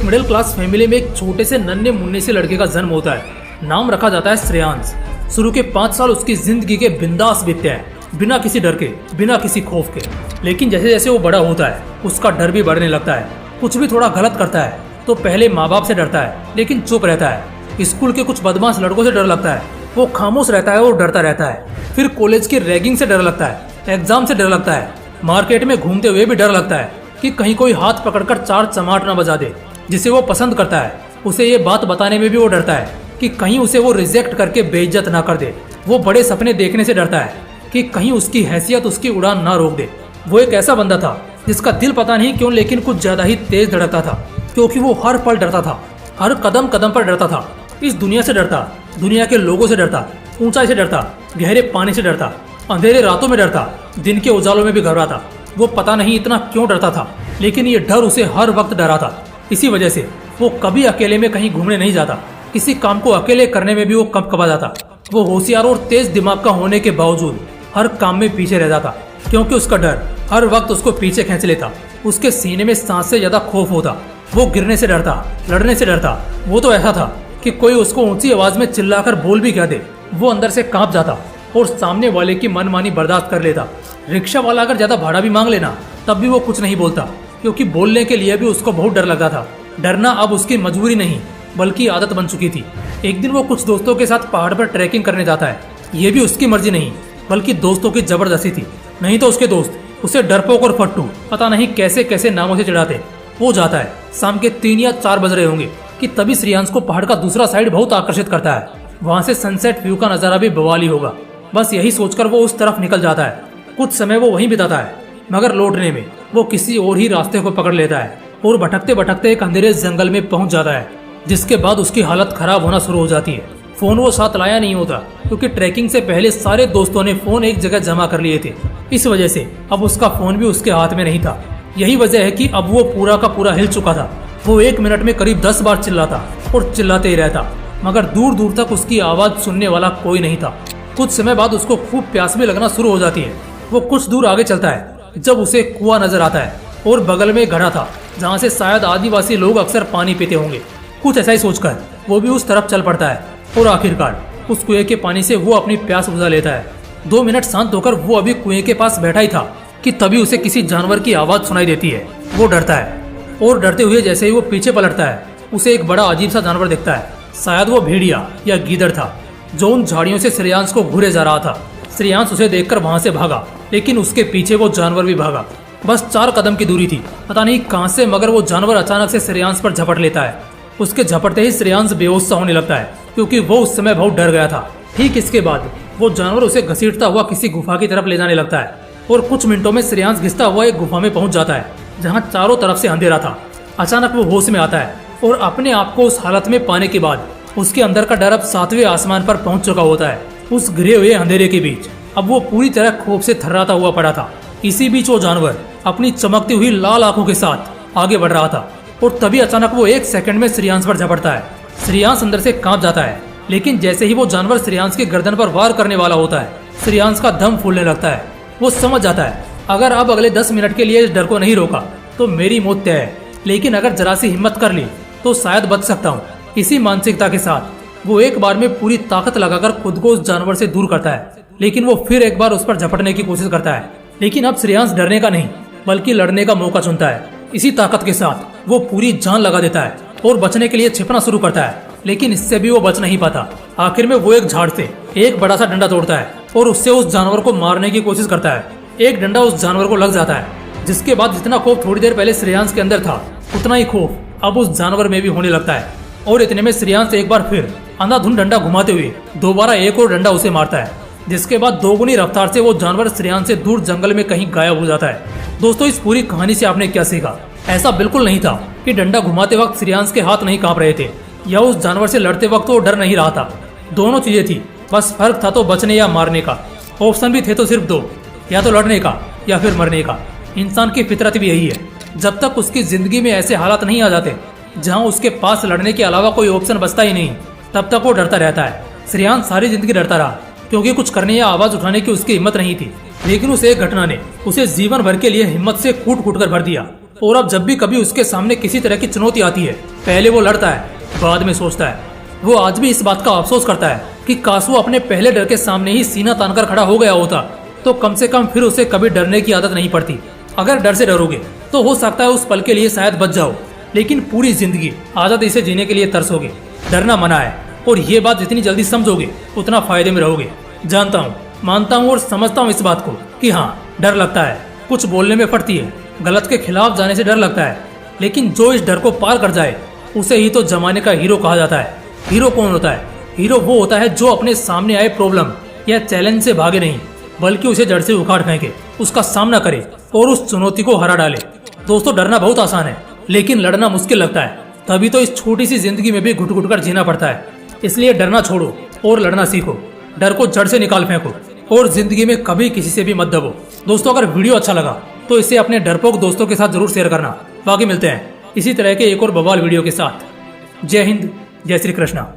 Middle class family में एक छोटे से नन्हे मुन्ने से लड़के का जन्म होता है। नाम रखा जाता है श्रेयांश। शुरू के 5 साल उसकी जिंदगी के बिंदास बीतते हैं, बिना किसी डर के, बिना किसी खौफ के। लेकिन जैसे जैसे वो बड़ा होता है उसका डर भी बढ़ने लगता है। कुछ भी थोड़ा गलत करता है तो पहले माँ बाप से डरता है, लेकिन चुप रहता है। स्कूल के कुछ बदमाश लड़कों से डर लगता है, वो खामोश रहता है और डरता रहता है। फिर कॉलेज की रैगिंग से डर लगता है, एग्जाम से डर लगता है, मार्केट में घूमते हुए भी डर लगता है कि कहीं कोई हाथ पकड़कर 4 चमाट न बजा दे। जिसे वो पसंद करता है उसे ये बात बताने में भी वो डरता है कि कहीं उसे वो रिजेक्ट करके बेइज्जत ना कर दे। वो बड़े सपने देखने से डरता है कि कहीं उसकी हैसियत उसकी उड़ान ना रोक दे। वो एक ऐसा बंदा था जिसका दिल पता नहीं क्यों लेकिन कुछ ज्यादा ही तेज धड़कता था, क्योंकि वो हर पल डरता था, हर कदम कदम पर डरता था। इस दुनिया से डरता, दुनिया के लोगों से डरता, ऊंचाई से डरता, गहरे पानी से डरता, अंधेरे रातों में डरता, दिन के उजालों में भी घबराता। वो पता नहीं इतना क्यों डरता था, लेकिन ये डर उसे हर वक्त डरा था। इसी वजह से वो कभी अकेले में कहीं घूमने नहीं जाता। किसी काम को अकेले करने में भी वो कब जाता। वो होशियार और तेज दिमाग का होने के बावजूद हर काम में पीछे रह जाता, क्योंकि उसका डर हर वक्त उसको पीछे खींच लेता। उसके सीने में सांस से ज्यादा खौफ होता। वो गिरने से डरता, लड़ने से डरता। वो तो ऐसा था कि कोई उसको ऊंची आवाज में चिल्लाकर बोल भी क्या दे, वो अंदर से कांप जाता और सामने वाले की मनमानी बर्दाश्त कर लेता। रिक्शा वाला अगर ज्यादा भाड़ा भी मांग लेना तब भी वो कुछ नहीं बोलता, क्योंकि बोलने के लिए भी उसको बहुत डर लगता था। डरना अब उसकी मजबूरी नहीं बल्कि आदत बन चुकी थी। एक दिन वो कुछ दोस्तों के साथ पहाड़ पर ट्रैकिंग करने जाता है। ये भी उसकी मर्जी नहीं बल्कि दोस्तों की जबरदस्ती थी। नहीं तो उसके दोस्त उसे डरपोक और फट्टू पता नहीं कैसे कैसे नामों से चिढ़ाते। वो जाता है, शाम के 3 या 4 बज रहे होंगे कि तभी श्रेयांश को पहाड़ का दूसरा साइड बहुत आकर्षित करता है। वहाँ से सनसेट व्यू का नजारा भी बवाली होगा। बस यही सोचकर वो उस तरफ निकल जाता है। कुछ समय वो वहीं बिताता है, मगर लौटने में वो किसी और ही रास्ते को पकड़ लेता है और भटकते भटकते एक अंधेरे जंगल में पहुंच जाता है, जिसके बाद उसकी हालत खराब होना शुरू हो जाती है। फोन वो साथ लाया नहीं होता, क्योंकि ट्रैकिंग से पहले सारे दोस्तों ने फोन एक जगह जमा कर लिए थे। इस वजह से अब उसका फोन भी उसके हाथ में नहीं था। यही वजह है कि अब वो पूरा का पूरा हिल चुका था। वो 1 मिनट में करीब 10 बार चिल्लाता और चिल्लाते ही रहता, मगर दूर दूर तक उसकी आवाज सुनने वाला कोई नहीं था। कुछ समय बाद उसको खूब प्यास भी लगना शुरू हो जाती है। वो कुछ दूर आगे चलता है जब उसे कुआं नजर आता है और बगल में घड़ा था जहाँ से शायद आदिवासी लोग अक्सर पानी पीते होंगे। कुछ ऐसा ही सोचकर वो भी उस तरफ चल पड़ता है और आखिरकार उस कुएं के पानी से वो अपनी प्यास बुझा लेता है। 2 मिनट शांत होकर वो अभी कुएं के पास बैठा ही था कि तभी उसे किसी जानवर की आवाज सुनाई देती है। वो डरता है और डरते हुए जैसे ही वो पीछे पलटता है उसे एक बड़ा अजीब सा जानवर दिखता है। शायद वो भेड़िया या गीदड़ था जो उन झाड़ियों से श्रेयांश को घूरे जा रहा था। श्रेयांश उसे देखकर वहां से भागा, लेकिन उसके पीछे वो जानवर भी भागा। बस 4 कदम की दूरी थी, पता नहीं कहां से, मगर वो जानवर अचानक से श्रेयांश पर झपट लेता है। उसके झपटते ही श्रेयांश बेहोश सा होने लगता है, क्योंकि वो उस समय बहुत डर गया था। ठीक इसके बाद वो जानवर उसे घसीटता हुआ किसी गुफा की तरफ ले जाने लगता है और कुछ मिनटों में श्रेयांश घिसता हुआ एक गुफा में पहुंच जाता है, जहाँ चारों तरफ से अंधेरा था। अचानक वो होश में आता है और अपने आप को उस हालत में पाने के बाद उसके अंदर का डर अब 7वें आसमान पर पहुंच चुका होता है। उस घिरे हुए अंधेरे के बीच अब वो पूरी तरह खौफ से थर्राता हुआ पड़ा था। इसी बीच वो जानवर अपनी चमकती हुई लाल आंखों के साथ आगे बढ़ रहा था और तभी अचानक वो 1 सेकंड में श्रेयांश पर झपटता है। श्रेयांश अंदर से कांप जाता है, लेकिन जैसे ही वो जानवर श्रेयांश के गर्दन पर वार करने वाला होता है श्रेयांश का दम फूलने लगता है। वो समझ जाता है अगर अब अगले 10 मिनट के लिए इस डर को नहीं रोका तो मेरी मौत तय है, लेकिन अगर जरा सी हिम्मत कर ली तो शायद बच सकता हूँ। इसी मानसिकता के साथ वो एक बार में पूरी ताकत लगाकर खुद को उस जानवर से दूर करता है, लेकिन वो फिर एक बार उस पर झपटने की कोशिश करता है। लेकिन अब श्रेयांश डरने का नहीं बल्कि लड़ने का मौका चुनता है। इसी ताकत के साथ वो पूरी जान लगा देता है और बचने के लिए छिपना शुरू करता है, लेकिन इससे भी वो बच नहीं पाता। आखिर में वो एक झाड़ से एक बड़ा सा डंडा तोड़ता है और उससे उस जानवर को मारने की कोशिश करता है। एक डंडा उस जानवर को लग जाता है, जिसके बाद जितना खौफ थोड़ी देर पहले श्रेयांश के अंदर था उतना ही खौफ अब उस जानवर में भी होने लगता है। और इतने में श्रेयांश एक बार फिर अंधाधुंध डंडा घुमाते हुए दोबारा एक और डंडा उसे मारता है, जिसके बाद 2 गुनी रफ्तार से वो जानवर श्रेयांश से दूर जंगल में कहीं गायब हो जाता है। दोस्तों, इस पूरी कहानी से आपने क्या सीखा? ऐसा बिल्कुल नहीं था कि डंडा घुमाते वक्त श्रेयांश के हाथ नहीं कांप रहे थे या उस जानवर से लड़ते वक्त वो डर नहीं रहा था। दोनों चीजें थी, बस फर्क था तो बचने या मारने का। ऑप्शन भी थे तो सिर्फ 2, या तो लड़ने का या फिर मरने का। इंसान की फितरत भी यही है। जब तक उसकी जिंदगी में ऐसे हालात नहीं आ जाते जहाँ उसके पास लड़ने के अलावा कोई ऑप्शन बचता ही नहीं, तब तक वो डरता रहता है। श्रेयांश सारी जिंदगी डरता रहा, क्योंकि कुछ करने या आवाज उठाने की उसकी हिम्मत नहीं थी। लेकिन उस एक घटना ने उसे जीवन भर के लिए हिम्मत से कूट कूट कर भर दिया। और अब जब भी कभी उसके सामने किसी तरह की चुनौती आती है, पहले वो लड़ता है, बाद में सोचता है। वो आज भी इस बात का अफसोस करता है कि काश वो अपने पहले डर के सामने ही सीना तानकर खड़ा हो गया होता, तो कम से कम फिर उसे कभी डरने की आदत नहीं पड़ती। अगर डर से डरोगे तो हो सकता है उस पल के लिए शायद बच जाओ, लेकिन पूरी जिंदगी आजादी से जीने के लिए तरसोगे। डरना मना है, और ये बात जितनी जल्दी समझोगे उतना फायदे में रहोगे। जानता हूँ, मानता हूँ और समझता हूँ इस बात को कि हाँ, डर लगता है, कुछ बोलने में फटती है, गलत के खिलाफ जाने से डर लगता है, लेकिन जो इस डर को पार कर जाए उसे ही तो जमाने का हीरो कहा जाता है। हीरो कौन होता है? हीरो वो होता है जो अपने सामने आए प्रॉब्लम या चैलेंज से भागे नहीं, बल्कि उसे जड़ से उखाड़ फेंके, उसका सामना करे और उस चुनौती को हरा डाले। दोस्तों, डरना बहुत आसान है, लेकिन लड़ना मुश्किल लगता है। तभी तो इस छोटी सी जिंदगी में भी घुट घुट कर जीना पड़ता है। इसलिए डरना छोड़ो और लड़ना सीखो। डर को जड़ से निकाल फेंको और जिंदगी में कभी किसी से भी मत दबो। दोस्तों, अगर वीडियो अच्छा लगा तो इसे अपने डरपोक दोस्तों के साथ जरूर शेयर करना। बाकी मिलते हैं इसी तरह के एक और बवाल वीडियो के साथ। जय हिंद, जय श्री कृष्णा।